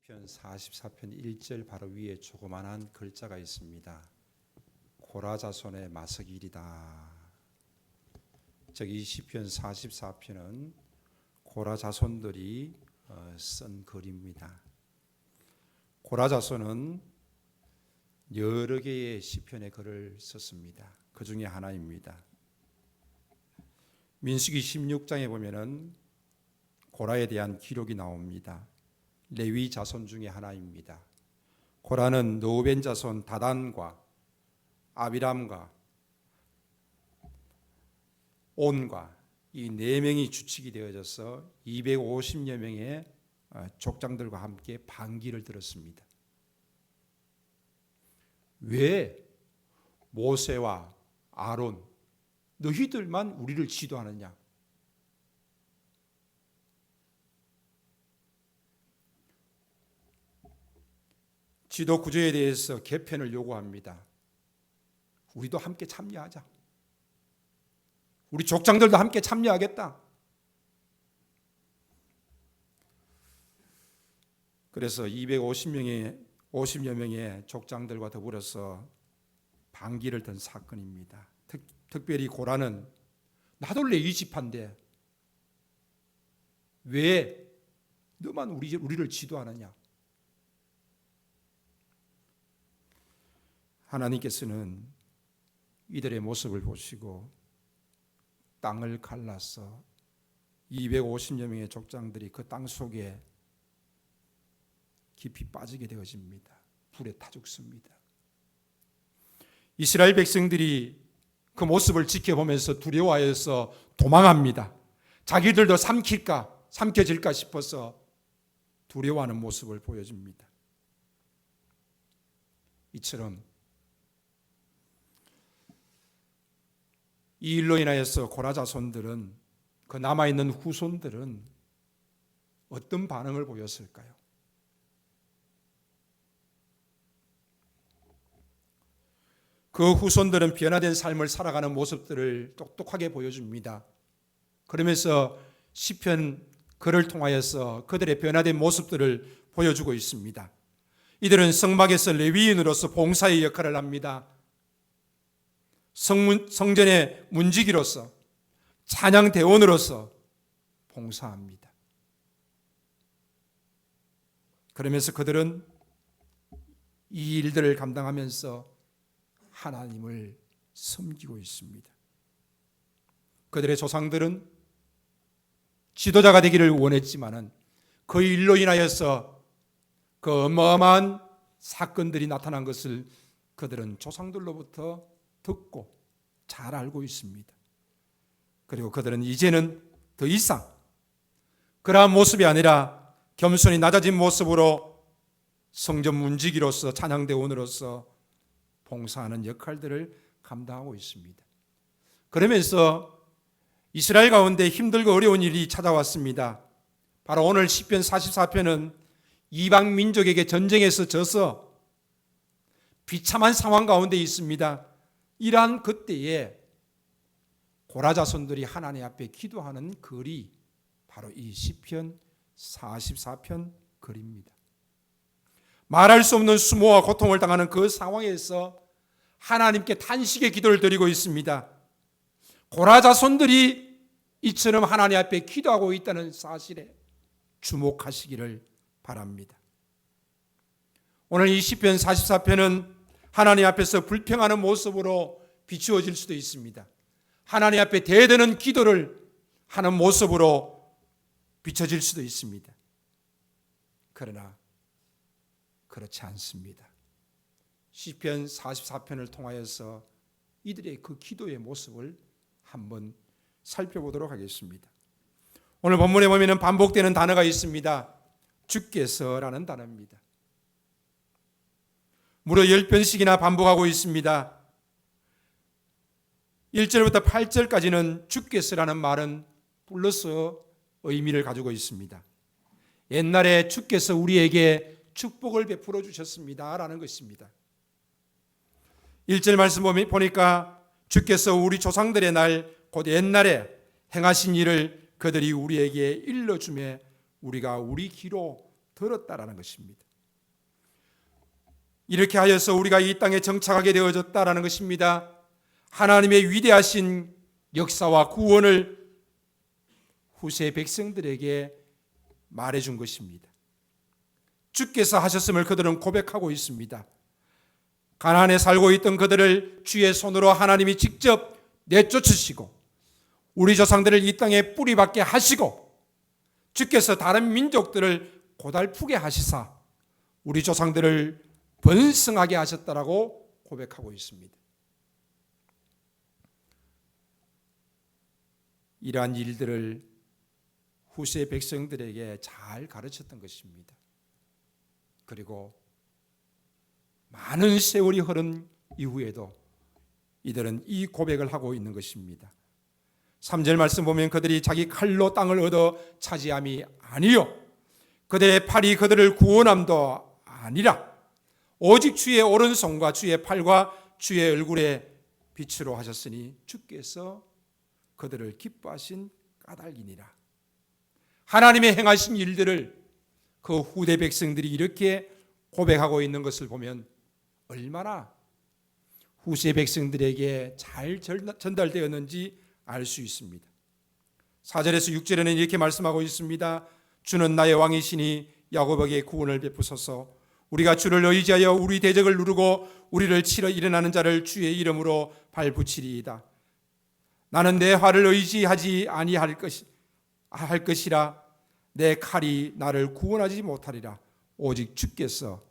시편 44편 1절 바로 위에 조그만한 글자가 있습니다. 고라 자손의 마스길이다. 이 시편 44편은 고라 자손들이 쓴 글입니다. 고라 자손은 여러 개의 시편의 글을 썼습니다. 그 중에 하나입니다. 민수기 16장에 보면은 고라에 대한 기록이 나옵니다. 레위 자손 중에 하나입니다. 고라는 르우벤 자손 다단과 아비람과 온과 이 네 명이 주축이 되어져서 250여 명의 족장들과 함께 반기를 들었습니다. 왜 모세와 아론 너희들만 우리를 지도하느냐? 지도 구조에 대해서 개편을 요구합니다. 우리도 함께 참여하자. 우리 족장들도 함께 참여하겠다. 그래서 50여 명의 족장들과 더불어서 반기를 든 사건입니다. 특별히 고라는 나도 레위 지파인데 왜 너만 우리를 지도하느냐? 하나님께서는 이들의 모습을 보시고 땅을 갈라서 250여 명의 족장들이 그 땅 속에 깊이 빠지게 되어집니다. 불에 타 죽습니다. 이스라엘 백성들이 그 모습을 지켜보면서 두려워하여서 도망합니다. 자기들도 삼켜질까 싶어서 두려워하는 모습을 보여줍니다. 이처럼 이 일로 인하여서 고라 자손들은 그 남아있는 후손들은 어떤 반응을 보였을까요? 그 후손들은 변화된 삶을 살아가는 모습들을 똑똑하게 보여줍니다. 그러면서 시편 글을 통하여서 그들의 변화된 모습들을 보여주고 있습니다. 이들은 성막에서 레위인으로서 봉사의 역할을 합니다. 성전의 문지기로서 찬양 대원으로서 봉사합니다. 그러면서 그들은 이 일들을 감당하면서 하나님을 섬기고 있습니다. 그들의 조상들은 지도자가 되기를 원했지만은 그 일로 인하여서 그 어마어마한 사건들이 나타난 것을 그들은 조상들로부터 듣고 잘 알고 있습니다. 그리고 그들은 이제는 더 이상 그러한 모습이 아니라 겸손히 낮아진 모습으로 성전 문지기로서 찬양대원으로서 봉사하는 역할들을 감당하고 있습니다. 그러면서 이스라엘 가운데 힘들고 어려운 일이 찾아왔습니다. 바로 오늘 시편 44편은 이방 민족에게 전쟁에서 져서 비참한 상황 가운데 있습니다. 이러한 그때에 고라 자손들이 하나님 앞에 기도하는 글이 바로 이 시편 44편 글입니다. 말할 수 없는 수모와 고통을 당하는 그 상황에서 하나님께 탄식의 기도를 드리고 있습니다. 고라 자손들이 이처럼 하나님 앞에 기도하고 있다는 사실에 주목하시기를 바랍니다. 오늘 이 시편 44편은 하나님 앞에서 불평하는 모습으로 비추어질 수도 있습니다. 하나님 앞에 대드는 기도를 하는 모습으로 비춰질 수도 있습니다. 그러나 그렇지 않습니다. 시편 44편을 통하여서 이들의 그 기도의 모습을 한번 살펴보도록 하겠습니다. 오늘 본문에 보면 반복되는 단어가 있습니다. 주께서라는 단어입니다. 무려 10번씩이나 반복하고 있습니다. 1절부터 8절까지는 주께서라는 말은 플러스 의미를 가지고 있습니다. 옛날에 주께서 우리에게 축복을 베풀어 주셨습니다 라는 것입니다. 1절 말씀 보니까 주께서 우리 조상들의 날 곧 옛날에 행하신 일을 그들이 우리에게 일러주매 우리가 우리 귀로 들었다라는 것입니다. 이렇게 하여서 우리가 이 땅에 정착하게 되어졌다라는 것입니다. 하나님의 위대하신 역사와 구원을 후세 백성들에게 말해준 것입니다. 주께서 하셨음을 그들은 고백하고 있습니다. 가나안에 살고 있던 그들을 주의 손으로 하나님이 직접 내쫓으시고 우리 조상들을 이 땅에 뿌리박게 하시고 주께서 다른 민족들을 고달프게 하시사 우리 조상들을 번성하게 하셨다라고 고백하고 있습니다. 이러한 일들을 후세 백성들에게 잘 가르쳤던 것입니다. 그리고 많은 세월이 흐른 이후에도 이들은 이 고백을 하고 있는 것입니다. 3절 말씀 보면 그들이 자기 칼로 땅을 얻어 차지함이 아니요 그들의 팔이 그들을 구원함도 아니라 오직 주의 오른손과 주의 팔과 주의 얼굴에 빛으로 하셨으니 주께서 그들을 기뻐하신 까닭이니라. 하나님의 행하신 일들을 그 후대 백성들이 이렇게 고백하고 있는 것을 보면 얼마나 후세 백성들에게 잘 전달되었는지 알 수 있습니다. 4절에서 6절에는 이렇게 말씀하고 있습니다. 주는 나의 왕이시니 야곱에게 구원을 베푸소서. 우리가 주를 의지하여 우리 대적을 누르고 우리를 치러 일어나는 자를 주의 이름으로 발붙이리이다. 나는 내 활을 의지하지 아니할 것이라. 내 칼이 나를 구원하지 못하리라. 오직 주께서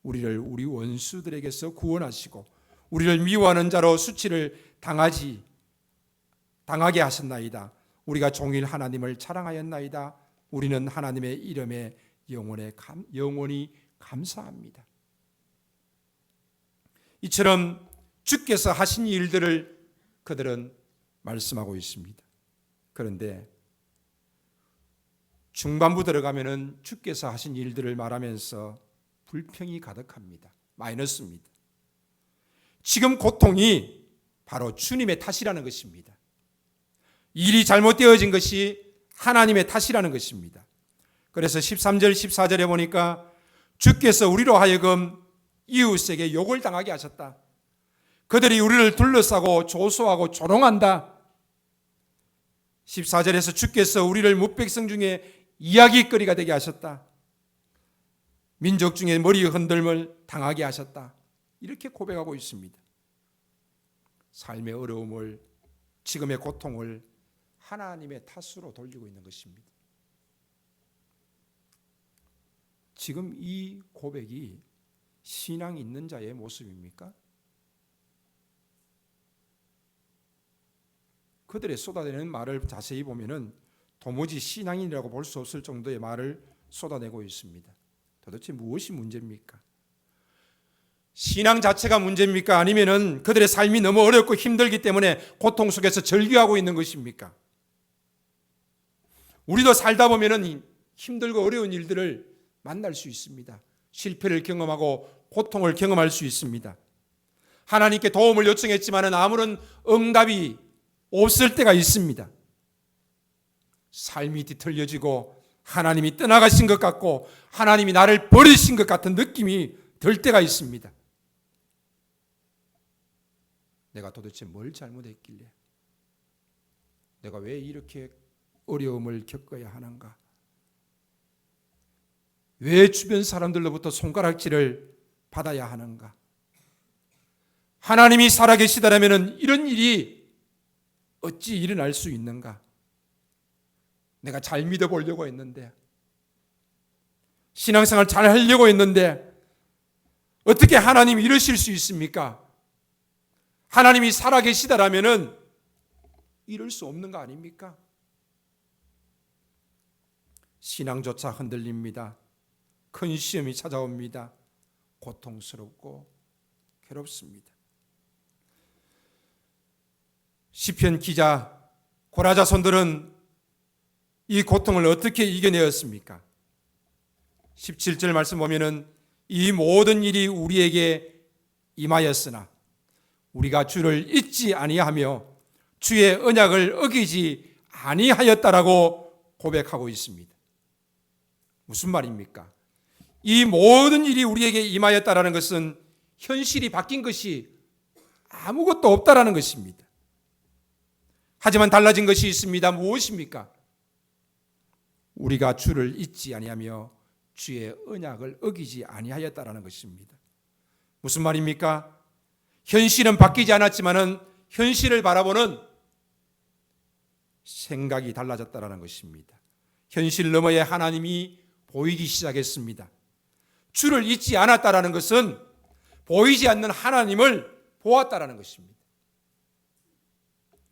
우리를 우리 원수들에게서 구원하시고 우리를 미워하는 자로 수치를 당하게 하셨나이다. 우리가 종일 하나님을 자랑하였나이다. 우리는 하나님의 이름에 영원히 감사합니다. 이처럼 주께서 하신 일들을 그들은 말씀하고 있습니다. 그런데 중반부 들어가면은 주께서 하신 일들을 말하면서 불평이 가득합니다. 마이너스입니다. 지금 고통이 바로 주님의 탓이라는 것입니다. 일이 잘못되어진 것이 하나님의 탓이라는 것입니다. 그래서 13절 14절에 보니까 주께서 우리로 하여금 이웃에게 욕을 당하게 하셨다. 그들이 우리를 둘러싸고 조소하고 조롱한다. 14절에서 주께서 우리를 뭇백성 중에 이야기거리가 되게 하셨다. 민족 중에 머리 흔들림을 당하게 하셨다. 이렇게 고백하고 있습니다. 삶의 어려움을, 지금의 고통을 하나님의 탓으로 돌리고 있는 것입니다. 지금 이 고백이 신앙 있는 자의 모습입니까? 그들의 쏟아내는 말을 자세히 보면은 도무지 신앙인이라고 볼 수 없을 정도의 말을 쏟아내고 있습니다. 도대체 무엇이 문제입니까? 신앙 자체가 문제입니까? 아니면은 그들의 삶이 너무 어렵고 힘들기 때문에 고통 속에서 절규하고 있는 것입니까? 우리도 살다 보면은 힘들고 어려운 일들을 만날 수 있습니다. 실패를 경험하고 고통을 경험할 수 있습니다. 하나님께 도움을 요청했지만은 아무런 응답이 없을 때가 있습니다. 삶이 뒤틀려지고 하나님이 떠나가신 것 같고 하나님이 나를 버리신 것 같은 느낌이 들 때가 있습니다. 내가 도대체 뭘 잘못했길래 내가 왜 이렇게 어려움을 겪어야 하는가? 왜 주변 사람들로부터 손가락질을 받아야 하는가? 하나님이 살아계시다라면 이런 일이 어찌 일어날 수 있는가? 내가 잘 믿어보려고 했는데, 신앙생활 잘 하려고 했는데 어떻게 하나님이 이러실 수 있습니까? 하나님이 살아계시다라면 이럴 수 없는 거 아닙니까? 신앙조차 흔들립니다. 큰 시험이 찾아옵니다. 고통스럽고 괴롭습니다. 시편 기자 고라자손들은 이 고통을 어떻게 이겨내었습니까? 17절 말씀 보면은 이 모든 일이 우리에게 임하였으나 우리가 주를 잊지 아니하며 주의 언약을 어기지 아니하였다라고 고백하고 있습니다. 무슨 말입니까? 이 모든 일이 우리에게 임하였다라는 것은 현실이 바뀐 것이 아무것도 없다라는 것입니다. 하지만 달라진 것이 있습니다. 무엇입니까? 우리가 주를 잊지 아니하며 주의 언약을 어기지 아니하였다라는 것입니다. 무슨 말입니까? 현실은 바뀌지 않았지만은 현실을 바라보는 생각이 달라졌다라는 것입니다. 현실 너머에 하나님이 보이기 시작했습니다. 주를 잊지 않았다라는 것은 보이지 않는 하나님을 보았다라는 것입니다.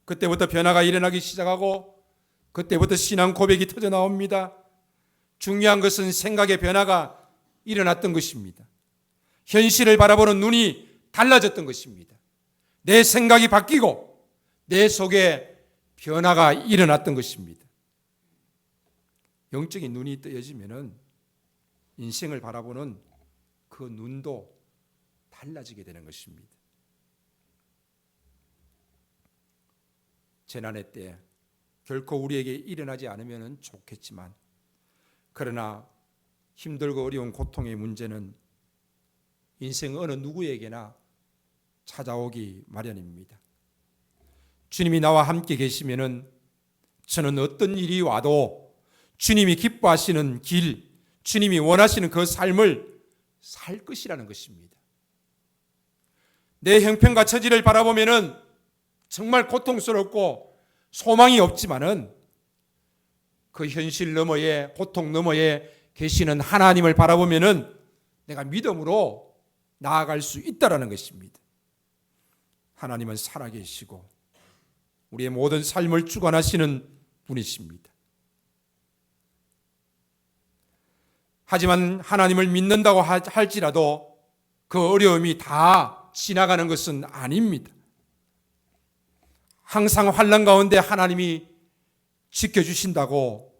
그때부터 변화가 일어나기 시작하고 그때부터 신앙 고백이 터져 나옵니다. 중요한 것은 생각의 변화가 일어났던 것입니다. 현실을 바라보는 눈이 달라졌던 것입니다. 내 생각이 바뀌고 내 속에 변화가 일어났던 것입니다. 영적인 눈이 뜨여지면은 인생을 바라보는 그 눈도 달라지게 되는 것입니다. 재난의 때 결코 우리에게 일어나지 않으면 좋겠지만 그러나 힘들고 어려운 고통의 문제는 인생 어느 누구에게나 찾아오기 마련입니다. 주님이 나와 함께 계시면은 저는 어떤 일이 와도 주님이 기뻐하시는 길, 주님이 원하시는 그 삶을 살 것이라는 것입니다. 내 형편과 처지를 바라보면은 정말 고통스럽고 소망이 없지만은 그 현실 너머에, 고통 너머에 계시는 하나님을 바라보면은 내가 믿음으로 나아갈 수 있다라는 것입니다. 하나님은 살아계시고 우리의 모든 삶을 주관하시는 분이십니다. 하지만 하나님을 믿는다고 할지라도 그 어려움이 다 지나가는 것은 아닙니다. 항상 환난 가운데 하나님이 지켜주신다고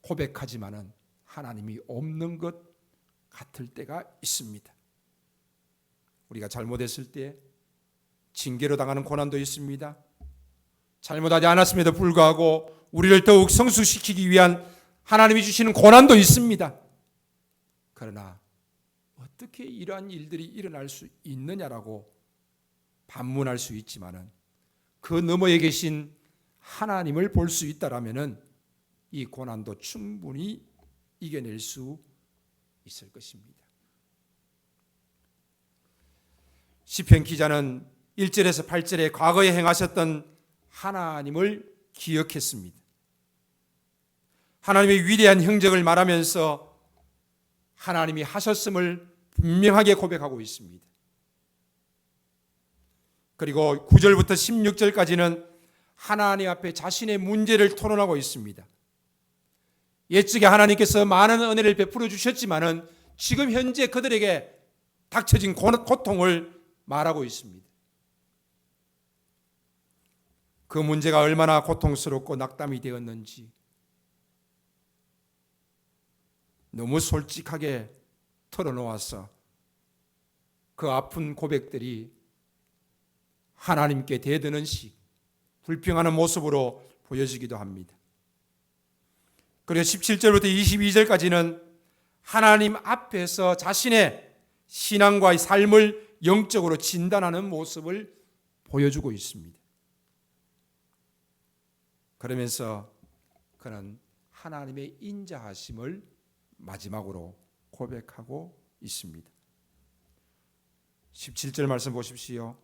고백하지만은 하나님이 없는 것 같을 때가 있습니다. 우리가 잘못했을 때 징계로 당하는 고난도 있습니다. 잘못하지 않았음에도 불구하고 우리를 더욱 성숙시키기 위한 하나님이 주시는 고난도 있습니다. 그러나 어떻게 이러한 일들이 일어날 수 있느냐라고 반문할 수 있지만은 그 너머에 계신 하나님을 볼 수 있다라면은 이 고난도 충분히 이겨낼 수 있을 것입니다. 시편 기자는 1절에서 8절에 과거에 행하셨던 하나님을 기억했습니다. 하나님의 위대한 행적을 말하면서 하나님이 하셨음을 분명하게 고백하고 있습니다. 그리고 9절부터 16절까지는 하나님 앞에 자신의 문제를 토론하고 있습니다. 옛적에 하나님께서 많은 은혜를 베풀어 주셨지만은 지금 현재 그들에게 닥쳐진 고통을 말하고 있습니다. 그 문제가 얼마나 고통스럽고 낙담이 되었는지 너무 솔직하게 털어놓아서 그 아픈 고백들이 하나님께 대드는 식, 불평하는 모습으로 보여지기도 합니다. 그리고 17절부터 22절까지는 하나님 앞에서 자신의 신앙과의 삶을 영적으로 진단하는 모습을 보여주고 있습니다. 그러면서 그는 하나님의 인자하심을 마지막으로 고백하고 있습니다. 17절 말씀 보십시오.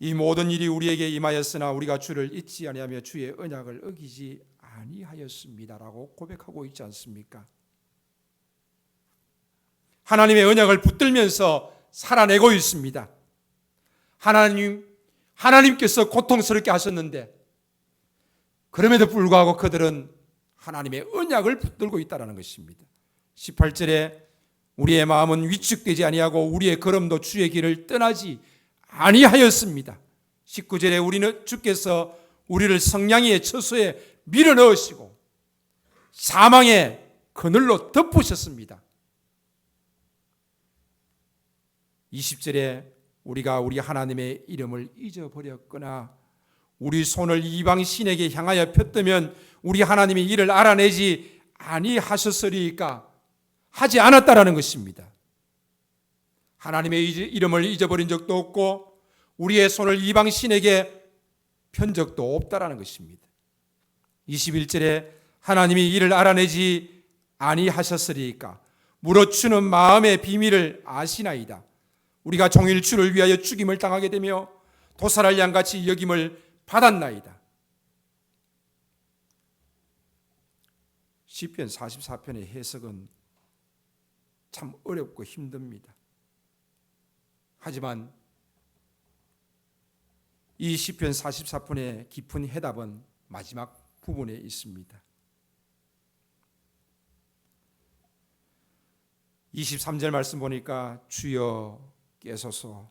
이 모든 일이 우리에게 임하였으나 우리가 주를 잊지 아니하며 주의 언약을 어기지 아니하였습니다라고 고백하고 있지 않습니까? 하나님의 언약을 붙들면서 살아내고 있습니다. 하나님께서 고통스럽게 하셨는데 그럼에도 불구하고 그들은 하나님의 언약을 붙들고 있다는 것입니다. 18절에 우리의 마음은 위축되지 아니하고 우리의 걸음도 주의 길을 떠나지 아니하였습니다. 19절에 우리는 주께서 우리를 성냥이의 처소에 밀어넣으시고 사망의 그늘로 덮으셨습니다. 20절에 우리가 우리 하나님의 이름을 잊어버렸거나 우리 손을 이방 신에게 향하여 폈다면 우리 하나님의 일을 알아내지 아니하셨으리까 하지 않았다라는 것입니다. 하나님의 이름을 잊어버린 적도 없고 우리의 손을 이방 신에게 편 적도 없다라는 것입니다. 21절에 하나님이 이를 알아내지 아니하셨으리까 물어주는 마음의 비밀을 아시나이다. 우리가 종일 주를 위하여 죽임을 당하게 되며 도살할 양같이 여김을 받았나이다. 시편 44편의 해석은 참 어렵고 힘듭니다. 하지만 이 시편 44편의 깊은 해답은 마지막 부분에 있습니다. 23절 말씀 보니까 주여 깨소서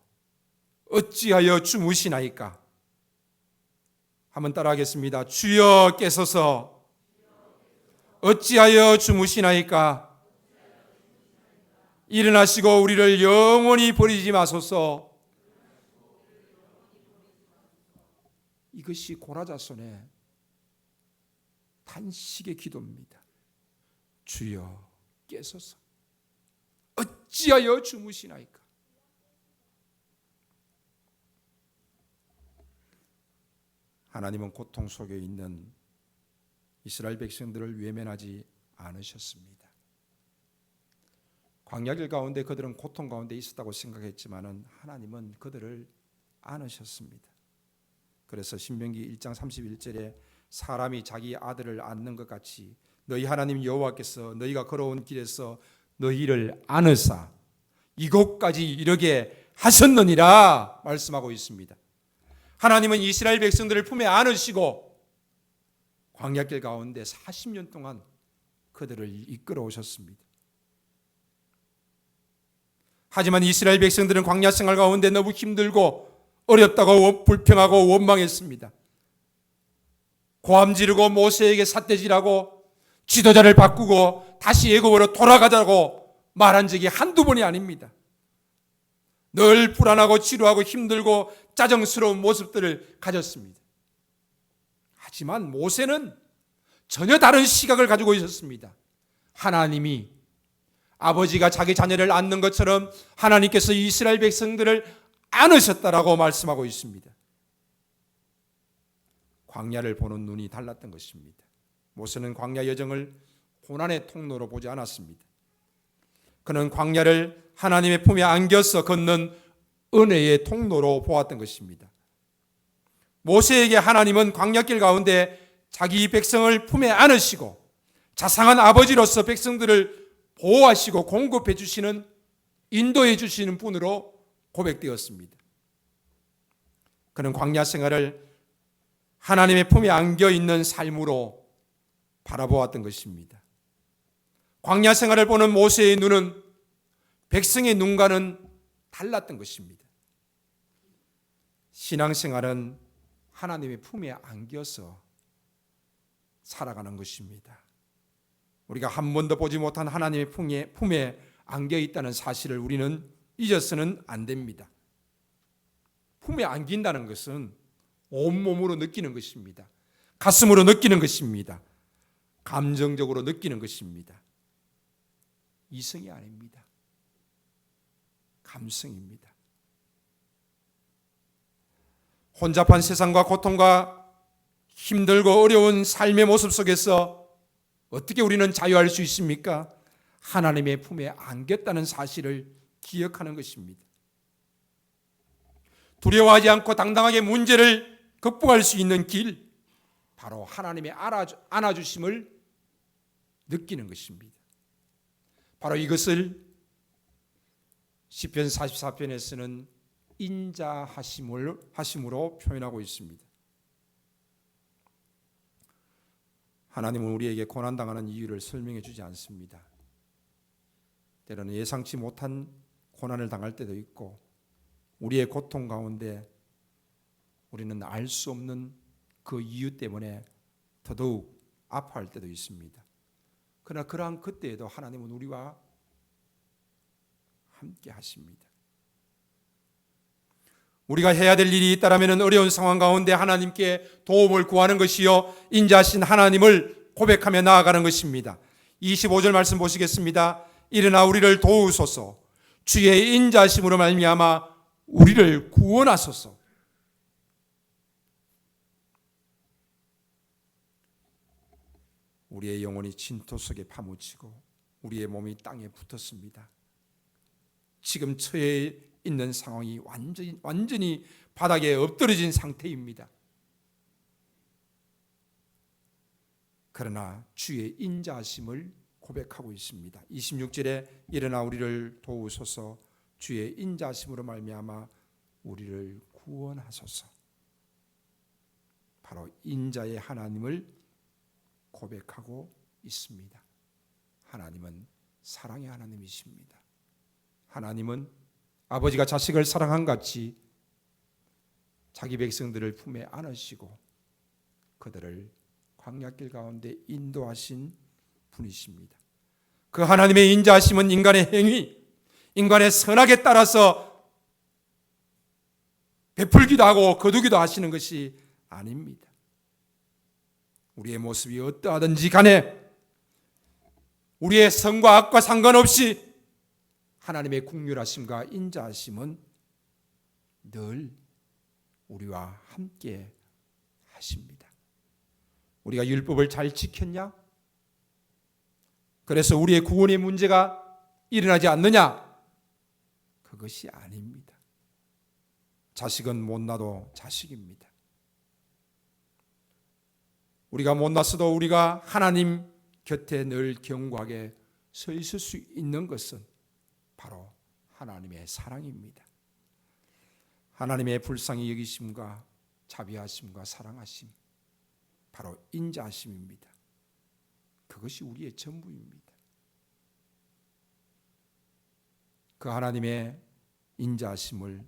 어찌하여 주무시나이까. 한번 따라하겠습니다. 주여 깨소서 어찌하여 주무시나이까. 일어나시고 우리를 영원히 버리지 마소서. 이것이 고라자손의 탄식의 기도입니다. 주여 깨소서 어찌하여 주무시나이까. 하나님은 고통 속에 있는 이스라엘 백성들을 외면하지 않으셨습니다. 광야길 가운데 그들은 고통 가운데 있었다고 생각했지만 하나님은 그들을 안으셨습니다. 그래서 신명기 1장 31절에 사람이 자기 아들을 안는 것 같이 너희 하나님 여호와께서 너희가 걸어온 길에서 너희를 안으사 이곳까지 이르게 하셨느니라 말씀하고 있습니다. 하나님은 이스라엘 백성들을 품에 안으시고 광야길 가운데 40년 동안 그들을 이끌어 오셨습니다. 하지만 이스라엘 백성들은 광야 생활 가운데 너무 힘들고 어렵다고 불평하고 원망했습니다. 고함 지르고 모세에게 삿대질하고 지도자를 바꾸고 다시 애굽으로 돌아가자고 말한 적이 한두 번이 아닙니다. 늘 불안하고 지루하고 힘들고 짜증스러운 모습들을 가졌습니다. 하지만 모세는 전혀 다른 시각을 가지고 있었습니다. 하나님이 아버지가 자기 자녀를 안는 것처럼 하나님께서 이스라엘 백성들을 안으셨다라고 말씀하고 있습니다. 광야를 보는 눈이 달랐던 것입니다. 모세는 광야 여정을 고난의 통로로 보지 않았습니다. 그는 광야를 하나님의 품에 안겨서 걷는 은혜의 통로로 보았던 것입니다. 모세에게 하나님은 광야길 가운데 자기 백성을 품에 안으시고 자상한 아버지로서 백성들을 보호하시고 공급해 주시는 인도해 주시는 분으로 고백되었습니다. 그는 광야 생활을 하나님의 품에 안겨 있는 삶으로 바라보았던 것입니다. 광야 생활을 보는 모세의 눈은 백성의 눈과는 달랐던 것입니다. 신앙생활은 하나님의 품에 안겨서 살아가는 것입니다. 우리가 한 번도 보지 못한 하나님의 품에 안겨 있다는 사실을 우리는 잊어서는 안 됩니다. 품에 안긴다는 것은 온몸으로 느끼는 것입니다. 가슴으로 느끼는 것입니다. 감정적으로 느끼는 것입니다. 이성이 아닙니다. 감성입니다. 혼잡한 세상과 고통과 힘들고 어려운 삶의 모습 속에서 어떻게 우리는 자유할 수 있습니까? 하나님의 품에 안겼다는 사실을 기억하는 것입니다. 두려워하지 않고 당당하게 문제를 극복할 수 있는 길, 바로 하나님의 안아주심을 느끼는 것입니다. 바로 이것을 시편 44편에서는 인자하심으로 표현하고 있습니다. 하나님은 우리에게 고난당하는 이유를 설명해 주지 않습니다. 때로는 예상치 못한 고난을 당할 때도 있고 우리의 고통 가운데 우리는 알 수 없는 그 이유 때문에 더더욱 아파할 때도 있습니다. 그러나 그러한 그때에도 하나님은 우리와 함께 하십니다. 우리가 해야 될 일이 있다라면 어려운 상황 가운데 하나님께 도움을 구하는 것이요 인자하신 하나님을 고백하며 나아가는 것입니다. 25절 말씀 보시겠습니다. 일어나 우리를 도우소서. 주의 인자심으로 말미암아 우리를 구원하소서. 우리의 영혼이 진토 속에 파묻히고 우리의 몸이 땅에 붙었습니다. 지금 처해 있는 상황이 완전히 바닥에 엎드러진 상태입니다. 그러나 주의 인자하심을 고백하고 있습니다. 26절에 일어나 우리를 도우소서. 주의 인자하심으로 말미암아 우리를 구원하소서. 바로 인자의 하나님을 고백하고 있습니다. 하나님은 사랑의 하나님이십니다. 하나님은 아버지가 자식을 사랑한 같이 자기 백성들을 품에 안으시고 그들을 광야길 가운데 인도하신 분이십니다. 그 하나님의 인자하심은 인간의 행위, 인간의 선악에 따라서 베풀기도 하고 거두기도 하시는 것이 아닙니다. 우리의 모습이 어떠하든지 간에 우리의 선과 악과 상관없이 하나님의 긍휼하심과 인자하심은 늘 우리와 함께 하십니다. 우리가 율법을 잘 지켰냐? 그래서 우리의 구원의 문제가 일어나지 않느냐? 그것이 아닙니다. 자식은 못나도 자식입니다. 우리가 못났어도 우리가 하나님 곁에 늘 견고하게 서 있을 수 있는 것은 바로 하나님의 사랑입니다. 하나님의 불쌍히 여기심과 자비하심과 사랑하심, 바로 인자하심입니다. 그것이 우리의 전부입니다. 그 하나님의 인자하심을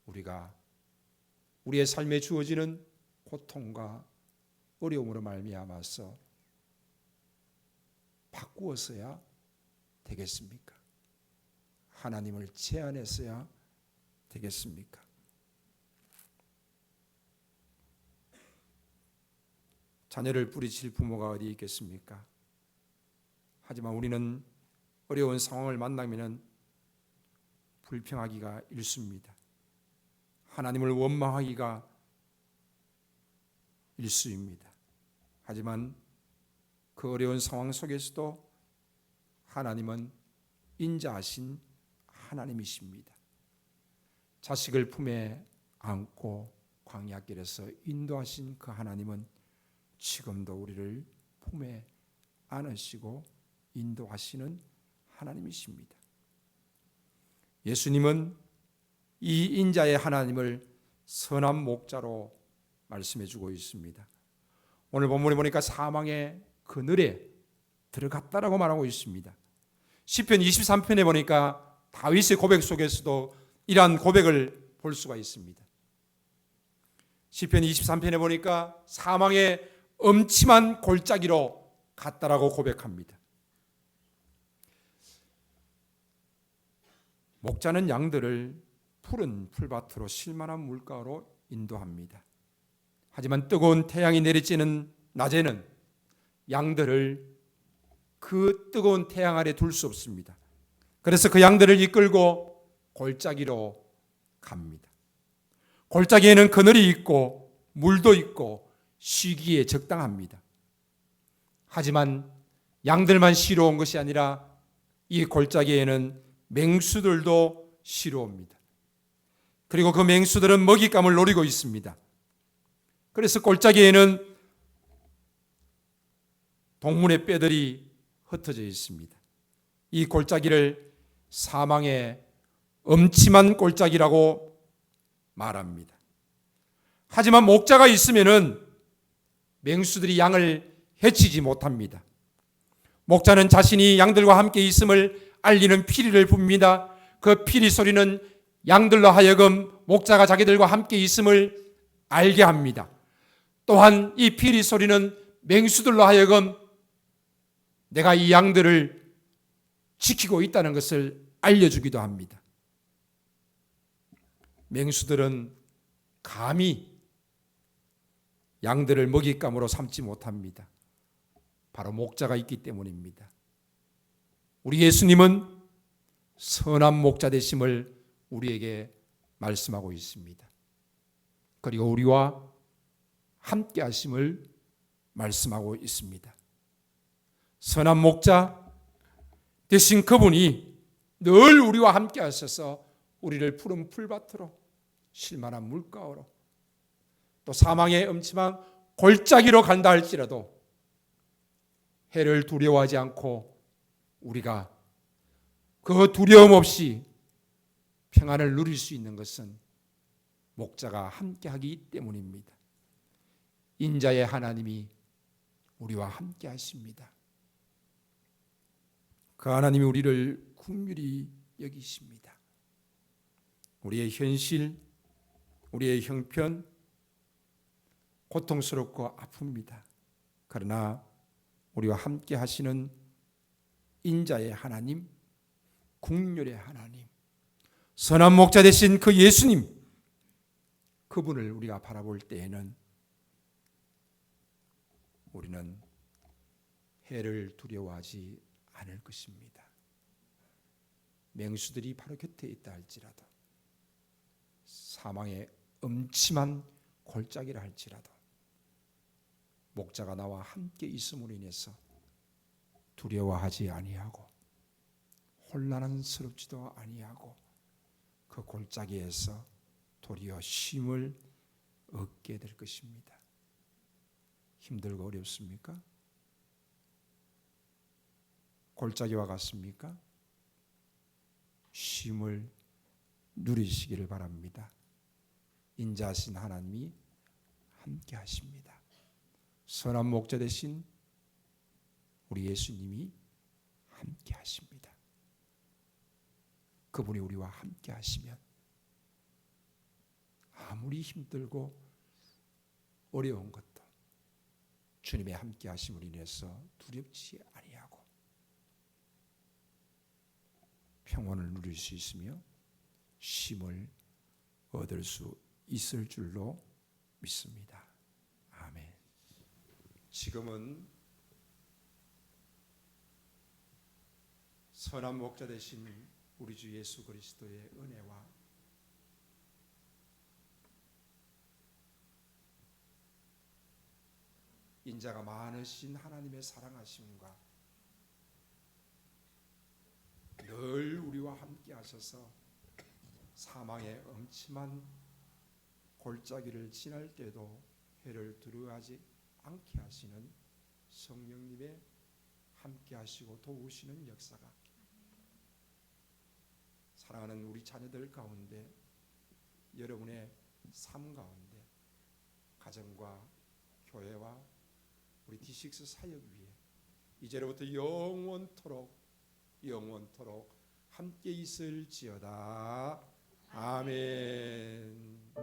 우리가 우리의 삶에 주어지는 고통과 어려움으로 말미암아서 바꾸었어야 되겠습니까? 하나님을 제안했어야 되겠습니까? 자녀를 뿌리칠 부모가 어디 있겠습니까? 하지만 우리는 어려운 상황을 만나면 불평하기가 일쑤입니다. 하나님을 원망하기가 일쑤입니다. 하지만 그 어려운 상황 속에서도 하나님은 인자하신 하나님이십니다. 자식을 품에 안고 광야길에서 인도하신 그 하나님은 지금도 우리를 품에 안으시고 인도하시는 하나님이십니다. 예수님은 이 인자의 하나님을 선한 목자로 말씀해 주고 있습니다. 오늘 본문에 보니까 사망의 그늘에 들어갔다라고 말하고 있습니다. 시편 23편에 보니까 다윗의 고백 속에서도 이러한 고백을 볼 수가 있습니다. 시편 23편에 보니까 사망의 엄침한 골짜기로 갔다라고 고백합니다. 목자는 양들을 푸른 풀밭으로 쉴만한 물가로 인도합니다. 하지만 뜨거운 태양이 내리쬐는 낮에는 양들을 그 뜨거운 태양 아래 둘 수 없습니다. 그래서 그 양들을 이끌고 골짜기로 갑니다. 골짜기에는 그늘이 있고 물도 있고 쉬기에 적당합니다. 하지만 양들만 쉬러 온 것이 아니라 이 골짜기에는 맹수들도 쉬러 옵니다. 그리고 그 맹수들은 먹잇감을 노리고 있습니다. 그래서 골짜기에는 동물의 뼈들이 흩어져 있습니다. 이 골짜기를 사망의 엄침한 골짜기라고 말합니다. 하지만 목자가 있으면은 맹수들이 양을 해치지 못합니다. 목자는 자신이 양들과 함께 있음을 알리는 피리를 붑니다. 그 피리 소리는 양들로 하여금 목자가 자기들과 함께 있음을 알게 합니다. 또한 이 피리 소리는 맹수들로 하여금 내가 이 양들을 지키고 있다는 것을 알려주기도 합니다. 맹수들은 감히 양들을 먹잇감으로 삼지 못합니다. 바로 목자가 있기 때문입니다. 우리 예수님은 선한 목자 되심을 우리에게 말씀하고 있습니다. 그리고 우리와 함께 하심을 말씀하고 있습니다. 선한 목자 되신 그분이 늘 우리와 함께 하셔서 우리를 푸른 풀밭으로 쉴만한 물가로 또 사망의 음침한 골짜기로 간다 할지라도 해를 두려워하지 않고 우리가 그 두려움 없이 평안을 누릴 수 있는 것은 목자가 함께하기 때문입니다. 인자의 하나님이 우리와 함께 하십니다. 그 하나님이 우리를 긍휼히 여기십니다. 우리의 현실, 우리의 형편 고통스럽고 아픕니다. 그러나 우리와 함께 하시는 인자의 하나님, 긍휼의 하나님, 선한 목자 되신 그 예수님, 그분을 우리가 바라볼 때에는 우리는 해를 두려워하지 않을 것입니다. 맹수들이 바로 곁에 있다 할지라도, 사망의 음침한 골짜기라 할지라도 목자가 나와 함께 있음으로 인해서 두려워하지 아니하고 혼란스럽지도 아니하고 그 골짜기에서 도리어 쉼을 얻게 될 것입니다. 힘들고 어렵습니까? 골짜기와 같습니까? 쉼을 누리시기를 바랍니다. 인자하신 하나님이 함께 하십니다. 선한 목자 되신 우리 예수님이 함께 하십니다. 그분이 우리와 함께 하시면 아무리 힘들고 어려운 것도 주님의 함께 하심으로 인해서 두렵지 아니하고 평온을 누릴 수 있으며 쉼을 얻을 수 있을 줄로 믿습니다. 아멘. 지금은 선한 목자 되신 우리 주 예수 그리스도의 은혜와 인자가 많으신 하나님의 사랑하심과 늘 우리와 함께 하셔서 사망의 음침한 골짜기를 지날 때도 해를 두려워하지 않게 하시는 성령님의 함께 하시고 도우시는 역사가 사랑하는 우리 자녀들 가운데, 여러분의 삶 가운데, 가정과 교회와 우리 D6 사역 위에 이제로부터 영원토록 함께 있을지어다. 아멘.